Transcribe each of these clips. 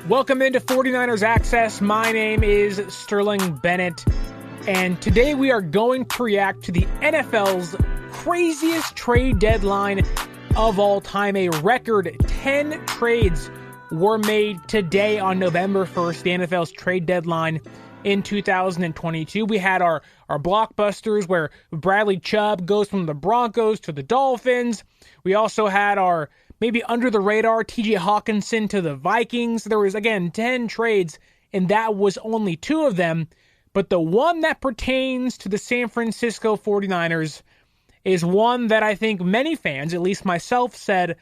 Welcome into 49ers Access. My name is Sterling Bennett, and today we are going to react to the NFL's craziest trade deadline of all time. A record 10 trades were made today on November 1st, the NFL's trade deadline in 2022. We had our blockbusters where Bradley Chubb goes from the Broncos to the Dolphins. We also had our maybe under the radar TJ Hawkinson to the Vikings. There was, again, 10 trades, and that was only 2 of them. But the one that pertains to the San Francisco 49ers is one that I think many fans, at least myself, said,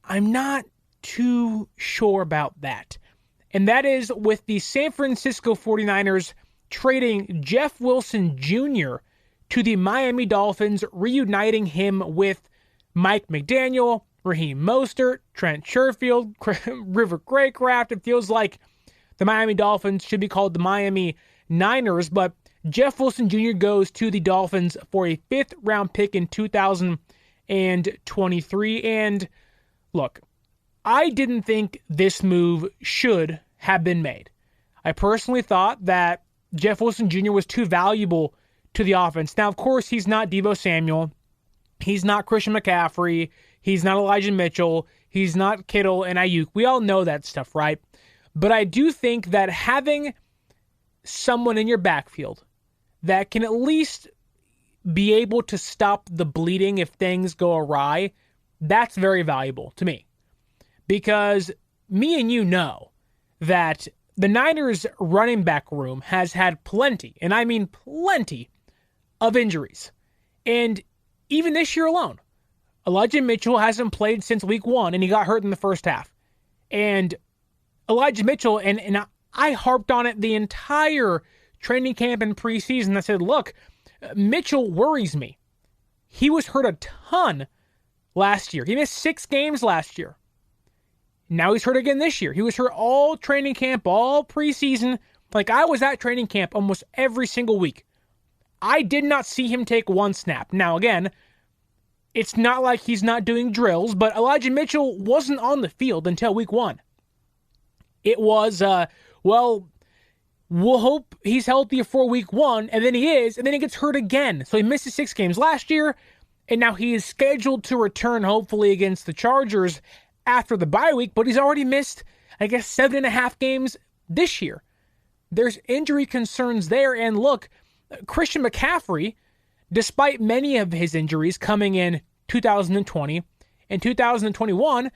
I'm not too sure about that. And that is with the San Francisco 49ers trading Jeff Wilson Jr. to the Miami Dolphins, reuniting him with Mike McDaniel, Raheem Mostert, Trent Sherfield, River Craycraft. It feels like the Miami Dolphins should be called the Miami Niners, but Jeff Wilson Jr. goes to the Dolphins for a 5th-round pick in 2023. And look, I didn't think this move should have been made. I personally thought that Jeff Wilson Jr. was too valuable to the offense. Now, of course, he's not Deebo Samuel. He's not Christian McCaffrey. He's not Elijah Mitchell. He's not Kittle and Ayuk. We all know that stuff, right? But I do think that having someone in your backfield that can at least be able to stop the bleeding if things go awry, that's very valuable to me. Because me and you know that the Niners running back room has had plenty, and I mean plenty, of injuries. And even this year alone, Elijah Mitchell hasn't played since week 1, and he got hurt in the first half. And Elijah Mitchell, and I harped on it the entire training camp and preseason. I said, look, Mitchell worries me. He was hurt a ton last year. He missed 6 games last year. Now he's hurt again this year. He was hurt all training camp, all preseason. Like, I was at training camp almost every single week. I did not see him take 1 snap. Now, again, it's not like he's not doing drills, but Elijah Mitchell wasn't on the field until week 1. It was, we'll hope he's healthy for week 1, and then he is, and then he gets hurt again. So he misses 6 games last year, and now he is scheduled to return, hopefully, against the Chargers after the bye week, but he's already missed, I guess, 7.5 games this year. There's injury concerns there, and look, Christian McCaffrey, despite many of his injuries coming in 2020 and 2021,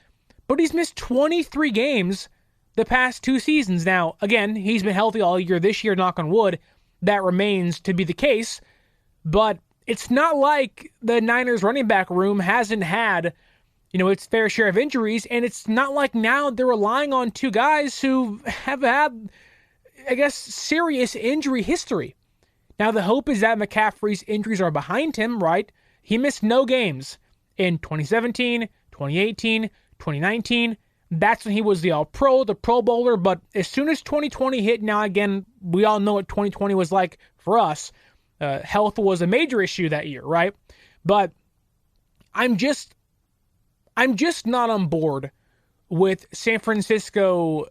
but he's missed 23 games the past 2 seasons. Now, again, he's been healthy all year. This year, knock on wood, that remains to be the case, but it's not like the Niners running back room hasn't had, its fair share of injuries, and it's not like now they're relying on 2 guys who have had, I guess, serious injury history. Now, the hope is that McCaffrey's injuries are behind him, right? He missed no games in 2017, 2018, 2019. That's when he was the All-Pro, the Pro Bowler. But as soon as 2020 hit, now again, we all know what 2020 was like for us. Health was a major issue that year, right? But I'm just not on board with San Francisco,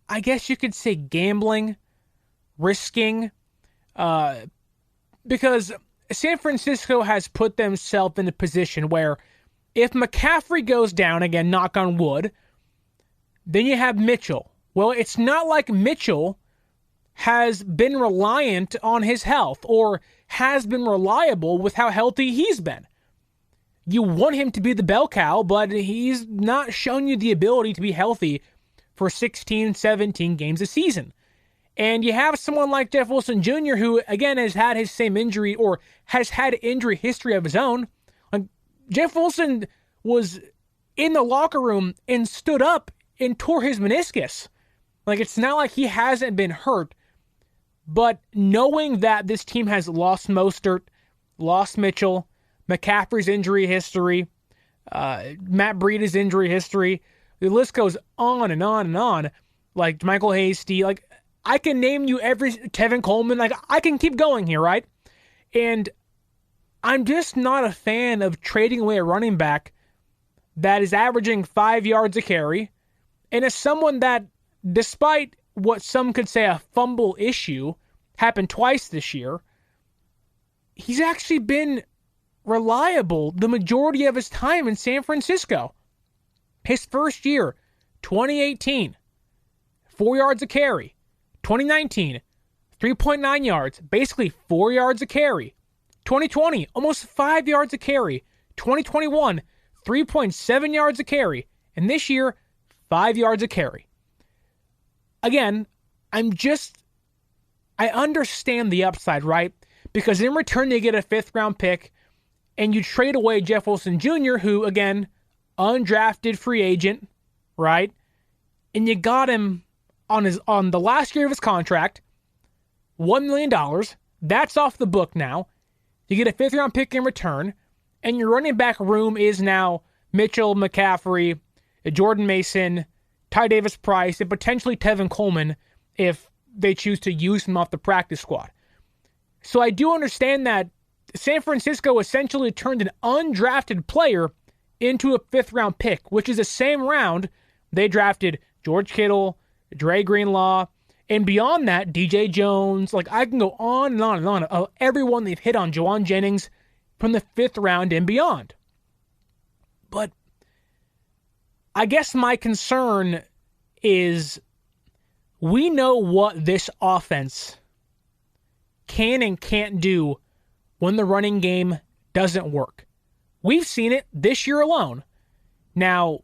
I guess you could say gambling, risking, because San Francisco has put themselves in a position where if McCaffrey goes down, again, knock on wood, then you have Mitchell. Well, it's not like Mitchell has been reliant on his health or has been reliable with how healthy he's been. You want him to be the bell cow, but he's not shown you the ability to be healthy for 16, 17 games a season. And you have someone like Jeff Wilson Jr., who, again, has had his same injury or has had injury history of his own. Like, Jeff Wilson was in the locker room and stood up and tore his meniscus. Like, it's not like he hasn't been hurt. But knowing that this team has lost Mostert, lost Mitchell, McCaffrey's injury history, Matt Breida's injury history, the list goes on and on and on. Like, Michael Hasty, like, I can name you every Tevin Coleman. Like, I can keep going here, right? And I'm just not a fan of trading away a running back that is averaging 5 yards a carry And as someone that, despite what some could say a fumble issue, happened twice this year, he's actually been reliable the majority of his time in San Francisco. His first year, 2018, 4 yards a carry. 2019, 3.9 yards, basically 4 yards a carry. 2020, almost 5 yards a carry. 2021, 3.7 yards a carry. And this year, 5 yards a carry. Again, I understand the upside, right? Because in return, you get a 5th-round pick, and you trade away Jeff Wilson Jr., who, again, undrafted free agent, right? And you got him on the last year of his contract, $1 million. That's off the book now. You get a 5th-round pick in return, and your running back room is now Mitchell, McCaffrey, Jordan Mason, Ty Davis-Price, and potentially Tevin Coleman if they choose to use him off the practice squad. So I do understand that San Francisco essentially turned an undrafted player into a 5th-round pick, which is the same round they drafted George Kittle, Dre Greenlaw, and beyond that, DJ Jones. Like, I can go on and on and on. Everyone they've hit on, Juwan Jennings, from the 5th round and beyond. But I guess my concern is we know what this offense can and can't do when the running game doesn't work. We've seen it this year alone. Now,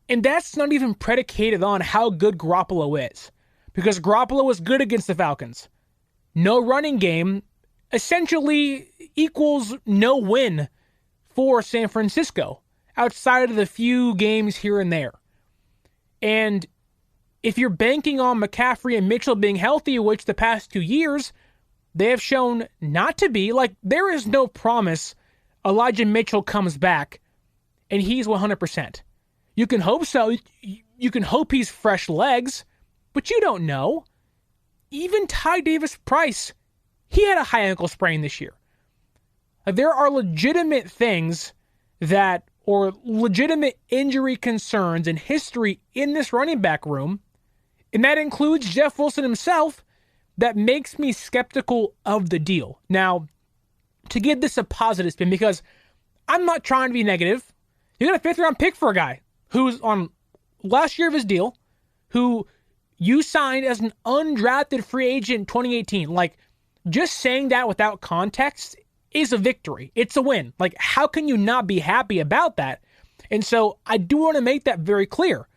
and that's not even predicated on how good Garoppolo is, because Garoppolo was good against the Falcons. No running game essentially equals no win for San Francisco, outside of the few games here and there. And if you're banking on McCaffrey and Mitchell being healthy, which the past 2 years they have shown not to be, like, there is no promise Elijah Mitchell comes back and he's 100%. You can hope so. You can hope he's fresh legs, but you don't know. Even Ty Davis-Price, he had a high ankle sprain this year. There are legitimate things or legitimate injury concerns and history in this running back room, and that includes Jeff Wilson himself, that makes me skeptical of the deal. Now, to give this a positive spin, because I'm not trying to be negative, you got a 5th-round pick for a guy who's on last year of his deal, who you signed as an undrafted free agent in 2018. Like, just saying that without context is a victory. It's a win. Like, how can you not be happy about that? And so I do want to make that very clear.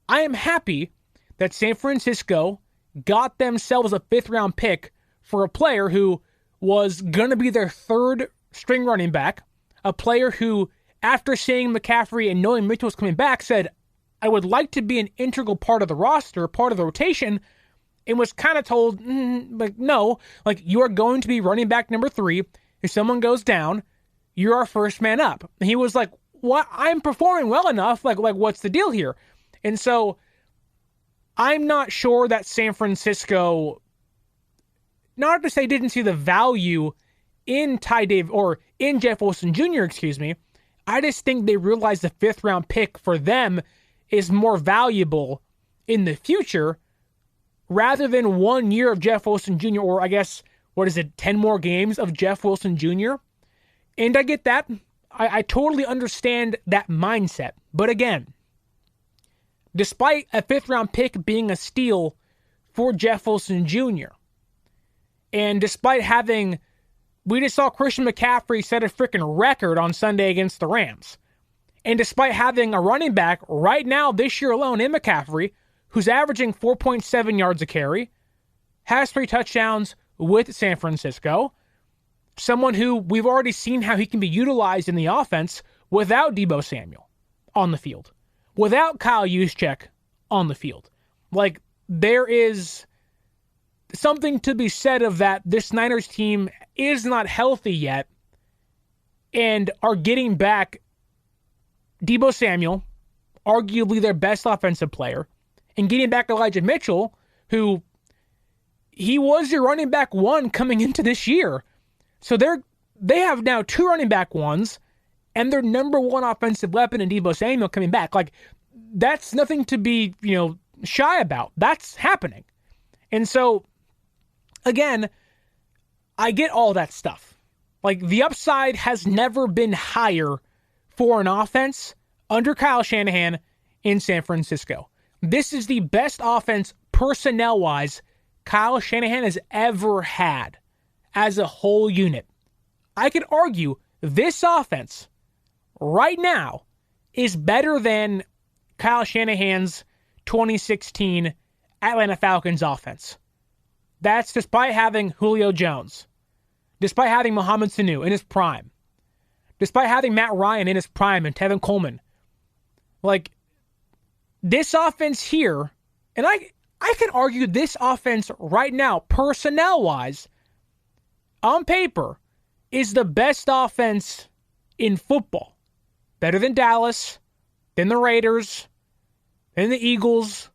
I am happy that San Francisco got themselves a 5th-round pick for a player who was going to be their 3rd-string running back, a player who, after seeing McCaffrey and knowing Mitchell was coming back, said, I would like to be an integral part of the roster, part of the rotation, and was kind of told, no, like, you are going to be running back number 3. If someone goes down, you're our first man up. And he was like, what? I'm performing well enough. Like, what's the deal here? And so I'm not sure that San Francisco, not to say didn't see the value in in Jeff Wilson Jr., I just think they realized the 5th-round pick for them is more valuable in the future rather than 1 year of Jeff Wilson Jr., or I guess, 10 more games of Jeff Wilson Jr.? And I get that. I totally understand that mindset. But again, despite a 5th-round pick being a steal for Jeff Wilson Jr., and despite we just saw Christian McCaffrey set a freaking record on Sunday against the Rams. And despite having a running back right now this year alone in McCaffrey, who's averaging 4.7 yards a carry, has 3 touchdowns with San Francisco, someone who we've already seen how he can be utilized in the offense without Deebo Samuel on the field, without Kyle Juszczyk on the field. Like, there is something to be said of that. This Niners team is not healthy yet and are getting back Deebo Samuel, arguably their best offensive player, and getting back Elijah Mitchell, who he was your running back 1 coming into this year. So they have now 2 running back 1s and their number 1 offensive weapon in Deebo Samuel coming back. Like, that's nothing to be, shy about. That's happening. And so, again, I get all that stuff. Like, the upside has never been higher for an offense under Kyle Shanahan in San Francisco. This is the best offense, personnel-wise, Kyle Shanahan has ever had as a whole unit. I could argue this offense right now is better than Kyle Shanahan's 2016 Atlanta Falcons offense. That's despite having Julio Jones, despite having Mohamed Sanu in his prime, despite having Matt Ryan in his prime and Tevin Coleman. Like, this offense here, and I can argue this offense right now, personnel-wise, on paper, is the best offense in football. Better than Dallas, than the Raiders, than the Eagles.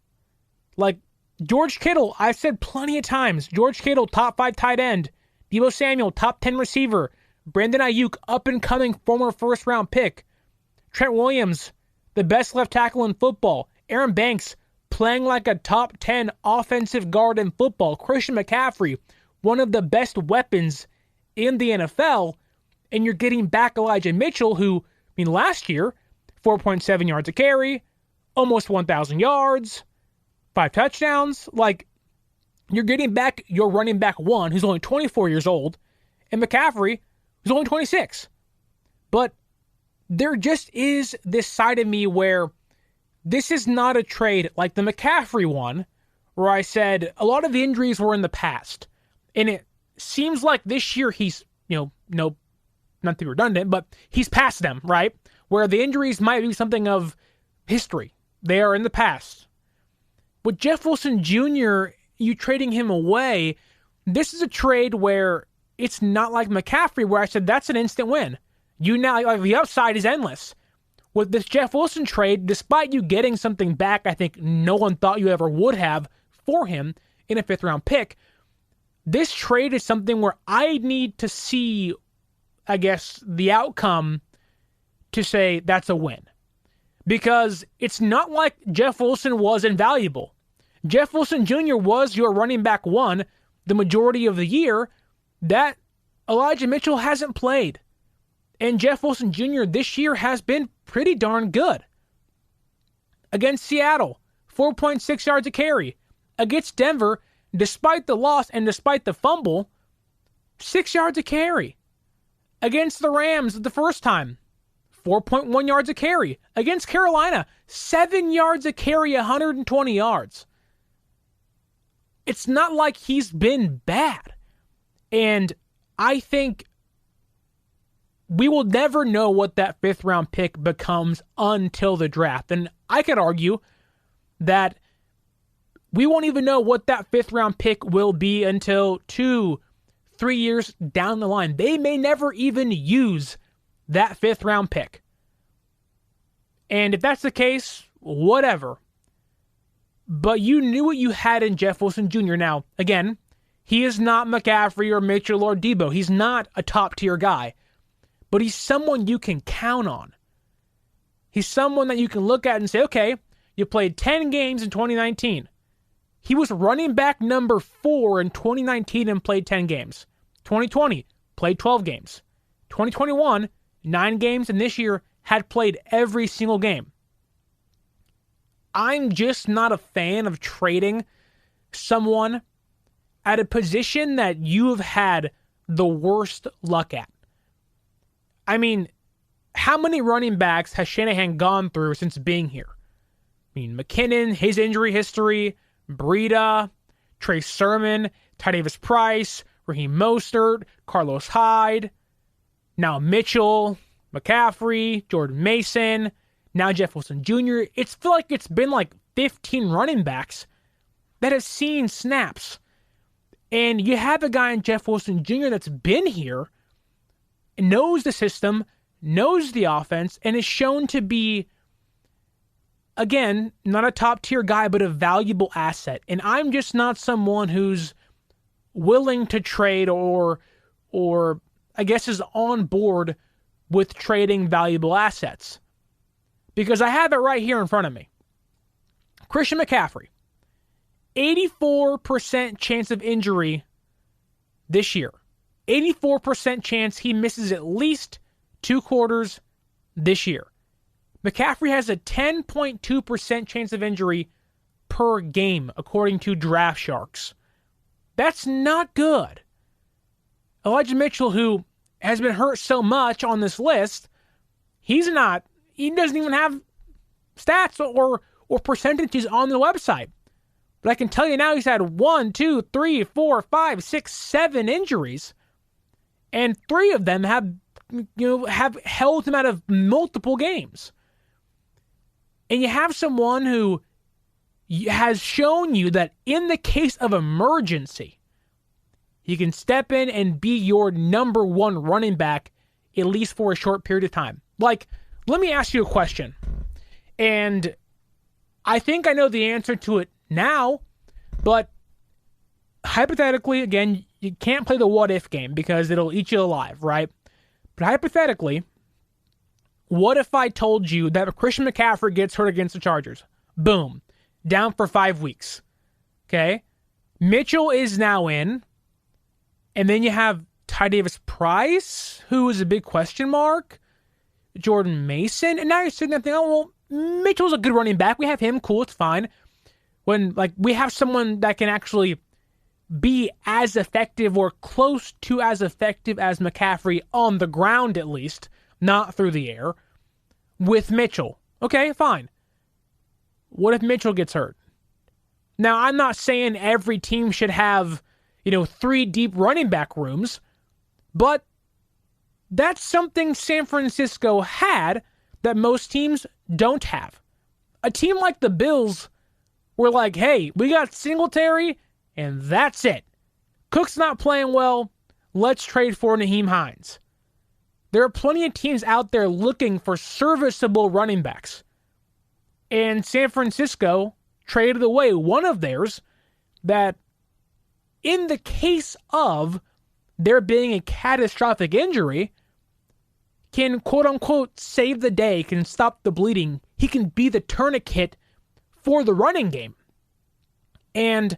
Like, George Kittle, I've said plenty of times, George Kittle, top 5 tight end. Deebo Samuel, top 10 receiver. Brandon Ayuk, up-and-coming former first-round pick. Trent Williams, the best left tackle in football. Aaron Banks, playing like a top 10 offensive guard in football. Christian McCaffrey, one of the best weapons in the NFL. And you're getting back Elijah Mitchell, who, last year, 4.7 yards a carry, almost 1,000 yards, 5 touchdowns. Like, you're getting back your running back one, who's only 24 years old, and McCaffrey, who's only 26. But there just is this side of me where this is not a trade like the McCaffrey one, where I said a lot of the injuries were in the past. And it seems like this year he's, not to be redundant, but he's past them, right? Where the injuries might be something of history. They are in the past. With Jeff Wilson Jr., you trading him away, this is a trade where it's not like McCaffrey, where I said that's an instant win. You now, like, the upside is endless. With this Jeff Wilson trade, despite you getting something back I think no one thought you ever would have for him in a 5th-round pick, this trade is something where I need to see, I guess, the outcome to say that's a win. Because it's not like Jeff Wilson was invaluable. Jeff Wilson Jr. was your running back one the majority of the year that Elijah Mitchell hasn't played. And Jeff Wilson Jr. this year has been pretty darn good. Against Seattle, 4.6 yards a carry. Against Denver, despite the loss and despite the fumble, 6 yards a carry. Against the Rams the first time, 4.1 yards a carry. Against Carolina, 7 yards a carry, 120 yards. It's not like he's been bad. And I think we will never know what that 5th-round pick becomes until the draft. And I could argue that we won't even know what that 5th-round pick will be until 2-3 years down the line. They may never even use that 5th-round pick. And if that's the case, whatever. But you knew what you had in Jeff Wilson Jr. Now, again, he is not McCaffrey or Mitchell or Deebo. He's not a top-tier guy. But he's someone you can count on. He's someone that you can look at and say, okay, you played 10 games in 2019. He was running back number 4 in 2019 and played 10 games. 2020, played 12 games. 2021, 9 games, and this year had played every single game. I'm just not a fan of trading someone at a position that you have had the worst luck at. I mean, how many running backs has Shanahan gone through since being here? McKinnon, his injury history, Breida, Trey Sermon, Ty Davis-Price, Raheem Mostert, Carlos Hyde, now Mitchell, McCaffrey, Jordan Mason, now Jeff Wilson Jr. It's feel like it's been like 15 running backs that have seen snaps. And you have a guy in Jeff Wilson Jr. that's been here, knows the system, knows the offense, and is shown to be, again, not a top-tier guy, but a valuable asset. And I'm just not someone who's willing to trade or I guess is on board with trading valuable assets. Because I have it right here in front of me. Christian McCaffrey, 84% chance of injury this year. 84% chance he misses at least 2 quarters this year. McCaffrey has a 10.2% chance of injury per game, according to Draft Sharks. That's not good. Elijah Mitchell, who has been hurt so much on this list, he doesn't even have stats or percentages on the website. But I can tell you now he's had 1, 2, 3, 4, 5, 6, 7 injuries. And 3 of them have held him out of multiple games. And you have someone who has shown you that in the case of emergency, he can step in and be your number 1 running back, at least for a short period of time. Like, let me ask you a question. And I think I know the answer to it now, but hypothetically, again, you can't play the what-if game because it'll eat you alive, right? But hypothetically, what if I told you that Christian McCaffrey gets hurt against the Chargers? Boom. Down for 5 weeks. Okay? Mitchell is now in. And then you have Ty Davis-Price, who is a big question mark. Jordan Mason. And now you're sitting there thinking, oh, well, Mitchell's a good running back. We have him. Cool. It's fine. When, we have someone that can actually be as effective or close to as effective as McCaffrey on the ground, at least, not through the air, with Mitchell. Okay, fine. What if Mitchell gets hurt? Now, I'm not saying every team should have, 3 deep running back rooms, but that's something San Francisco had that most teams don't have. A team like the Bills were like, hey, we got Singletary, and that's it. Cook's not playing well. Let's trade for Nyheim Hines. There are plenty of teams out there looking for serviceable running backs. And San Francisco traded away one of theirs that, in the case of there being a catastrophic injury, can quote-unquote save the day, can stop the bleeding. He can be the tourniquet for the running game. And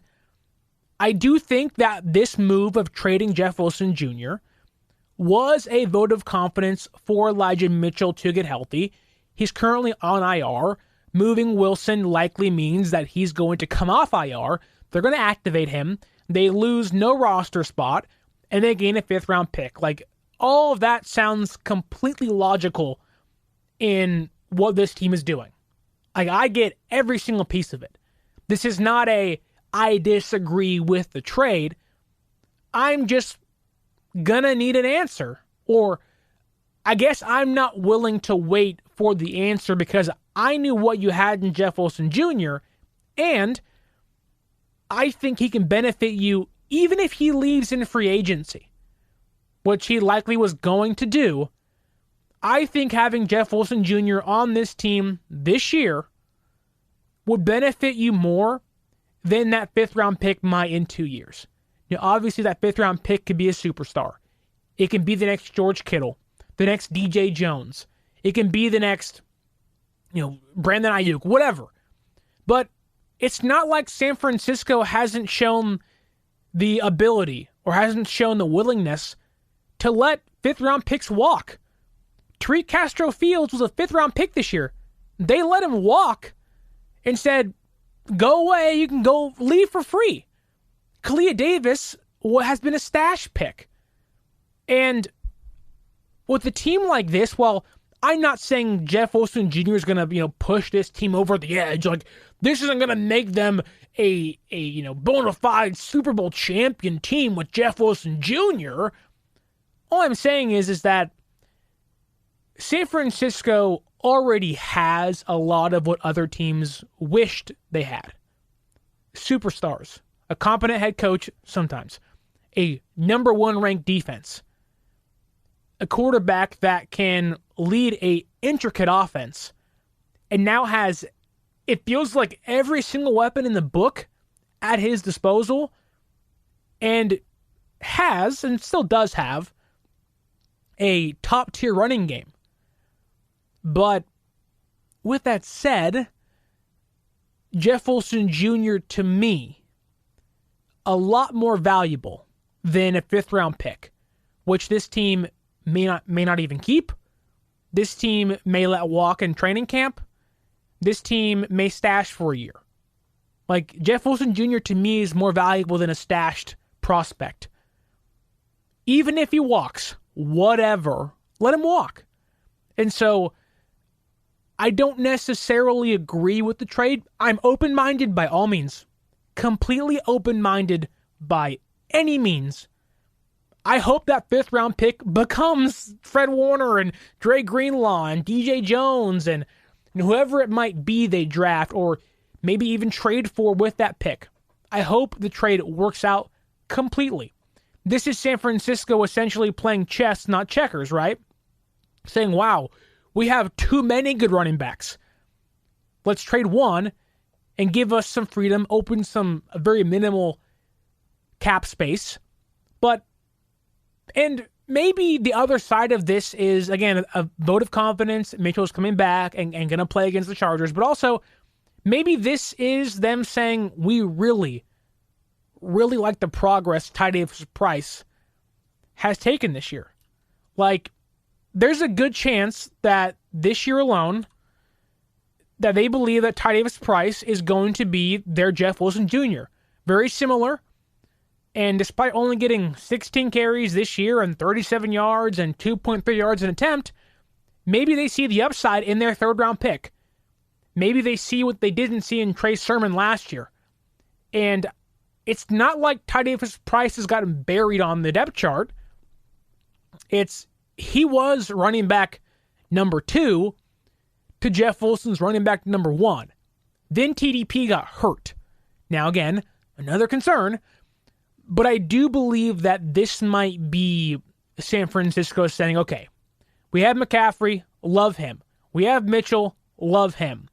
I do think that this move of trading Jeff Wilson Jr. was a vote of confidence for Elijah Mitchell to get healthy. He's currently on IR. Moving Wilson likely means that he's going to come off IR. They're going to activate him. They lose no roster spot, and they gain a 5th-round pick. All of that sounds completely logical in what this team is doing. I get every single piece of it. This is not I disagree with the trade. I'm just gonna need an answer. Or I guess I'm not willing to wait for the answer because I knew what you had in Jeff Wilson Jr., and I think he can benefit you even if he leaves in free agency, which he likely was going to do. I think having Jeff Wilson Jr. on this team this year would benefit you more than that 5th-round pick might in 2 years. Obviously, that 5th-round pick could be a superstar. It can be the next George Kittle, the next DJ Jones. It can be the next, Brandon Ayuk, whatever. But it's not like San Francisco hasn't shown the ability or hasn't shown the willingness to let 5th-round picks walk. Tariq Castro-Fields was a 5th-round pick this year. They let him walk and said, go away, you can go leave for free. Kalia Davis has been a stash pick. And with a team like this, well, I'm not saying Jeff Wilson Jr. is going to, push this team over the edge. This isn't going to make them a bona fide Super Bowl champion team with Jeff Wilson Jr. All I'm saying is that San Francisco already has a lot of what other teams wished they had. Superstars, a competent head coach sometimes, a number 1 ranked defense, a quarterback that can lead a intricate offense, and now has, it feels like, every single weapon in the book at his disposal, and has, and still does have, a top-tier running game. But with that said, Jeff Wilson Jr., to me, a lot more valuable than a 5th-round pick, which this team may not even keep. This team may let walk in training camp. This team may stash for a year. Like, Jeff Wilson Jr. to me is more valuable than a stashed prospect. Even if he walks, whatever, let him walk. And so, I don't necessarily agree with the trade. I'm open-minded by all means. Completely open-minded by any means. I hope that 5th-round pick becomes Fred Warner and Dre Greenlaw and DJ Jones and whoever it might be they draft or maybe even trade for with that pick. I hope the trade works out completely. This is San Francisco essentially playing chess, not checkers, right? Saying, wow, we have too many good running backs. Let's trade one and give us some freedom, open some very minimal cap space. And maybe the other side of this is, again, a vote of confidence. Mitchell's coming back and going to play against the Chargers. But also, maybe this is them saying, we really, really like the progress Ty Davis-Price has taken this year. Like, there's a good chance that this year alone, that they believe that Ty Davis-Price is going to be their Jeff Wilson Jr. Very similar. And despite only getting 16 carries this year and 37 yards and 2.3 yards an attempt, maybe they see the upside in their 3rd-round pick. Maybe they see what they didn't see in Trey Sermon last year. And it's not like Ty Davis-Price has gotten buried on the depth chart. He was running back number 2 to Jeff Wilson's running back number 1. Then TDP got hurt. Now again, another concern, but I do believe that this might be San Francisco saying, okay, we have McCaffrey, love him. We have Mitchell, love him.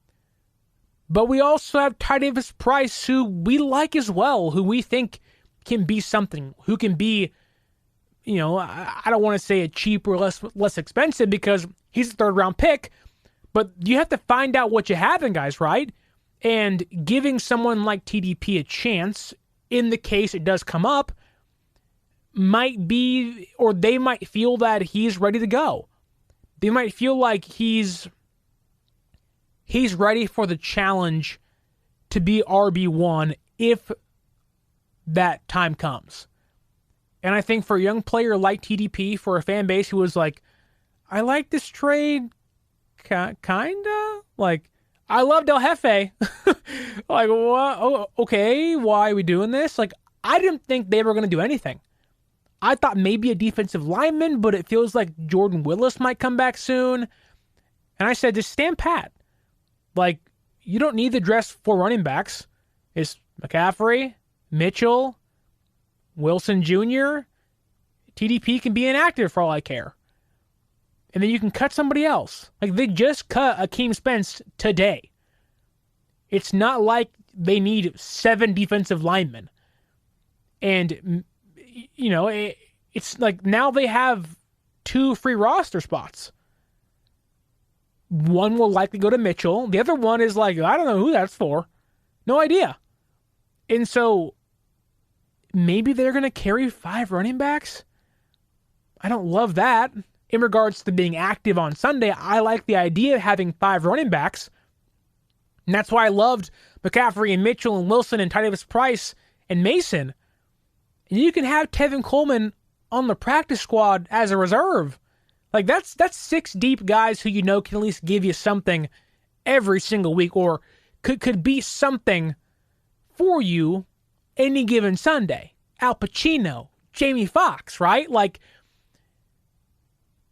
But we also have Ty Davis-Price, who we like as well, who we think can be something, who can be, I don't want to say a cheap or less expensive because he's a 3rd-round pick, but you have to find out what you have in guys, right? And giving someone like TDP a chance, in the case it does come up, might be, or they might feel that he's ready to go. They might feel like he's ready for the challenge to be RB1 if that time comes. And I think for a young player like TDP, for a fan base who was like, I like this trade, kinda? Like, I love Del Jefe. Like, what? Oh, okay, why are we doing this? Like, I didn't think they were going to do anything. I thought maybe a defensive lineman, but it feels like Jordan Willis might come back soon. And I said, just stand pat. Like, you don't need to dress 4 running backs. It's McCaffrey, Mitchell, Wilson Jr., TDP can be inactive for all I care. And then you can cut somebody else. Like, they just cut Akeem Spence today. It's not like they need 7 defensive linemen. And, it's like now they have 2 free roster spots. One will likely go to Mitchell. The other one is like, I don't know who that's for. No idea. And so, maybe they're going to carry 5 running backs? I don't love that. In regards to being active on Sunday, I like the idea of having 5 running backs. And that's why I loved McCaffrey and Mitchell and Wilson and Ty Davis-Price and Mason. And you can have Tevin Coleman on the practice squad as a reserve. Like, that's 6 deep guys who can at least give you something every single week, or could be something for you any given Sunday. Al Pacino, Jamie Foxx, right? Like,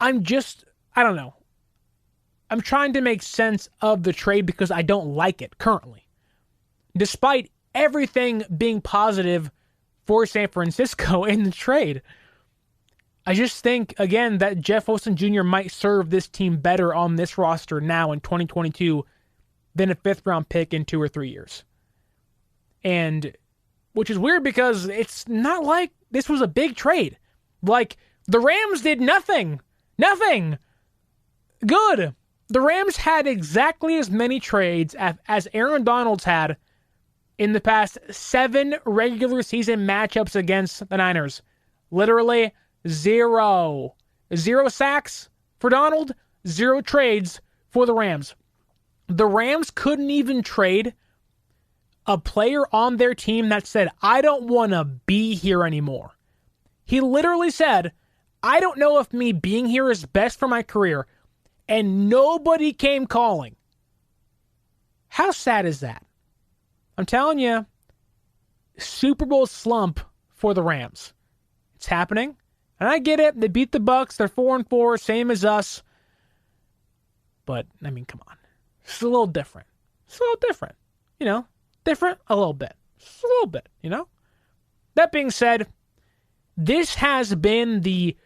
I don't know. I'm trying to make sense of the trade because I don't like it currently. Despite everything being positive for San Francisco in the trade, I just think, again, that Jeff Wilson Jr. might serve this team better on this roster now in 2022 than a 5th-round pick in 2 or 3 years. And, which is weird because it's not like this was a big trade. Like, the Rams did nothing. Nothing. Good. The Rams had exactly as many trades as Aaron Donald's had in the past 7 regular season matchups against the Niners. Literally 0. 0 sacks for Donald, 0 trades for the Rams. The Rams couldn't even trade a player on their team that said, I don't want to be here anymore. He literally said, I don't know if me being here is best for my career. And nobody came calling. How sad is that? I'm telling you, Super Bowl slump for the Rams. It's happening. And I get it. They beat the Bucs. They're 4-4, same as us. But, I mean, come on. It's a little different. It's a little different. You know? Different a little bit. Just a little bit, you know? That being said, this has been the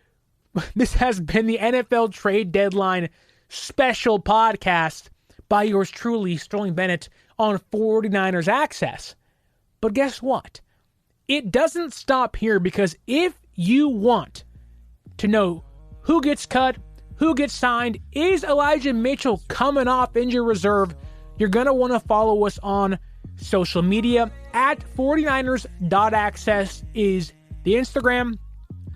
NFL trade deadline special podcast by yours truly, Sterling Bennett, on 49ers Access. But guess what? It doesn't stop here, because if you want to know who gets cut, who gets signed, is Elijah Mitchell coming off injury reserve, you're going to want to follow us on social media. At 49ers.access is the Instagram.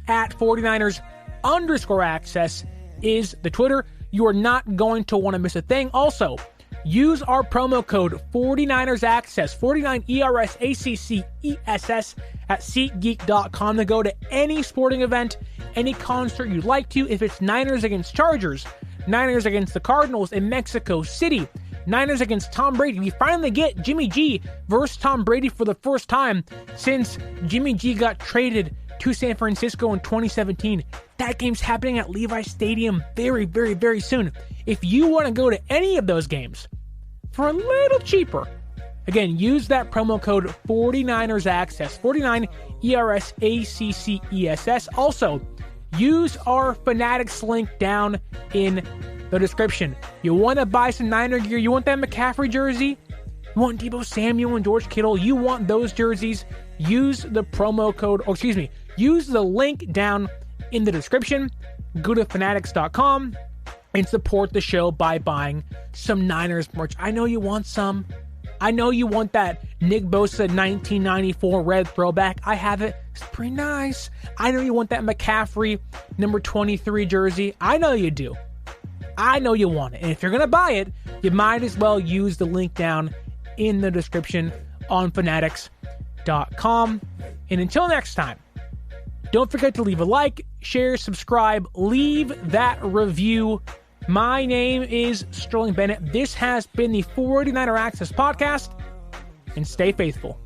At 49ers_access is the Twitter. You are not going to want to miss a thing. Also, use our promo code 49ERSAccess, 49ERSACCESS at SeatGeek.com to go to any sporting event, any concert you'd like to. If it's Niners against Chargers, Niners against the Cardinals in Mexico City, Niners against Tom Brady. We finally get Jimmy G versus Tom Brady for the first time since Jimmy G got traded to San Francisco in 2017. That game's happening at Levi Stadium very, very, very soon. If you want to go to any of those games for a little cheaper, again, use that promo code 49ERSAccess, 49ERSACCESS. Also, use our Fanatics link down in the description. You want to buy some Niner gear? You want that McCaffrey jersey? You want Deebo Samuel and George Kittle? You want those jerseys? Use the promo code, use the link down in the description. Go to fanatics.com and support the show by buying some Niners merch. I know you want some. I know you want that Nick Bosa 1994 red throwback. I have it. It's pretty nice. I know you want that McCaffrey number 23 jersey. I know you do. I know you want it. And if you're going to buy it, you might as well use the link down in the description on fanatics.com. And until next time, don't forget to leave a like, share, subscribe, leave that review. My name is Sterling Bennett. This has been the 49er Access Podcast, and stay faithful.